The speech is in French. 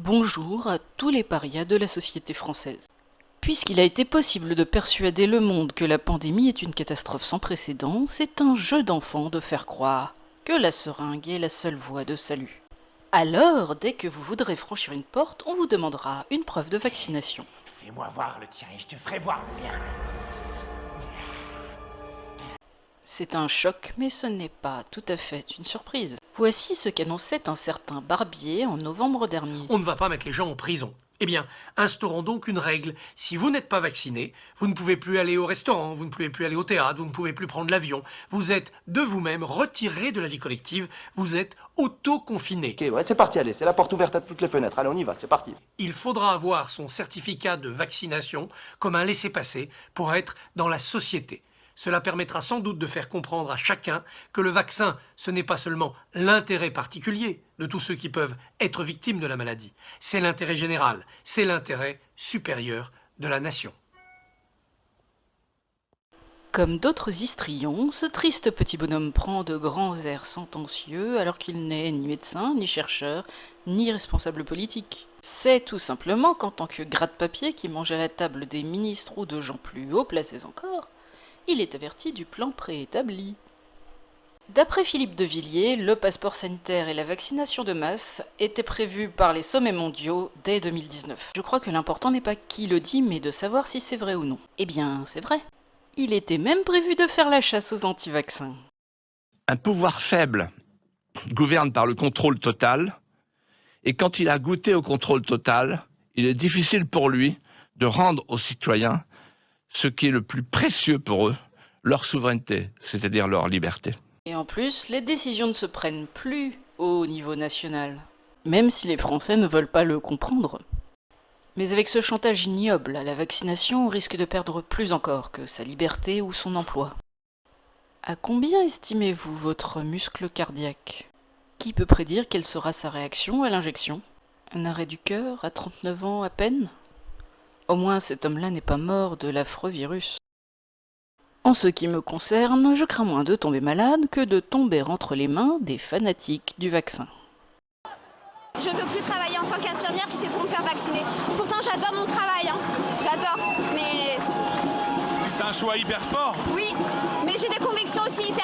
Bonjour à tous les parias de la société française. Puisqu'il a été possible de persuader le monde que la pandémie est une catastrophe sans précédent, c'est un jeu d'enfant de faire croire que la seringue est la seule voie de salut. Alors, dès que vous voudrez franchir une porte, on vous demandera une preuve de vaccination. Fais-moi voir le tien et je te ferai voir le mien. C'est un choc, mais ce n'est pas tout à fait une surprise. Voici ce qu'annonçait un certain Barbier en novembre dernier. On ne va pas mettre les gens en prison. Eh bien, instaurons donc une règle. Si vous n'êtes pas vacciné, vous ne pouvez plus aller au restaurant, vous ne pouvez plus aller au théâtre, vous ne pouvez plus prendre l'avion. Vous êtes de vous-même retiré de la vie collective, vous êtes auto-confiné. Ok, ouais, c'est parti, allez, c'est la porte ouverte à toutes les fenêtres. Allez, on y va, c'est parti. Il faudra avoir son certificat de vaccination comme un laissez-passer pour être dans la société. Cela permettra sans doute de faire comprendre à chacun que le vaccin, ce n'est pas seulement l'intérêt particulier de tous ceux qui peuvent être victimes de la maladie, c'est l'intérêt général, c'est l'intérêt supérieur de la nation. Comme d'autres histrions, ce triste petit bonhomme prend de grands airs sentencieux alors qu'il n'est ni médecin, ni chercheur, ni responsable politique. C'est tout simplement qu'en tant que gratte-papier qui mange à la table des ministres ou de gens plus haut placés encore, il est averti du plan préétabli. D'après Philippe de Villiers, le passeport sanitaire et la vaccination de masse étaient prévus par les sommets mondiaux dès 2019. Je crois que l'important n'est pas qui le dit, mais de savoir si c'est vrai ou non. Eh bien, c'est vrai. Il était même prévu de faire la chasse aux anti-vaccins. Un pouvoir faible gouverne par le contrôle total, et quand il a goûté au contrôle total, il est difficile pour lui de rendre aux citoyens ce qui est le plus précieux pour eux, leur souveraineté, c'est-à-dire leur liberté. Et en plus, les décisions ne se prennent plus au niveau national, même si les Français ne veulent pas le comprendre. Mais avec ce chantage ignoble à la vaccination, on risque de perdre plus encore que sa liberté ou son emploi. À combien estimez-vous votre muscle cardiaque? Qui peut prédire quelle sera sa réaction à l'injection? Un arrêt du cœur à 39 ans à peine? Au moins cet homme-là n'est pas mort de l'affreux virus. En ce qui me concerne, je crains moins de tomber malade que de tomber entre les mains des fanatiques du vaccin. Je veux plus travailler en tant qu'infirmière si c'est pour me faire vacciner. Pourtant j'adore mon travail, hein. J'adore, mais... C'est un choix hyper fort. Oui, mais j'ai des convictions aussi hyper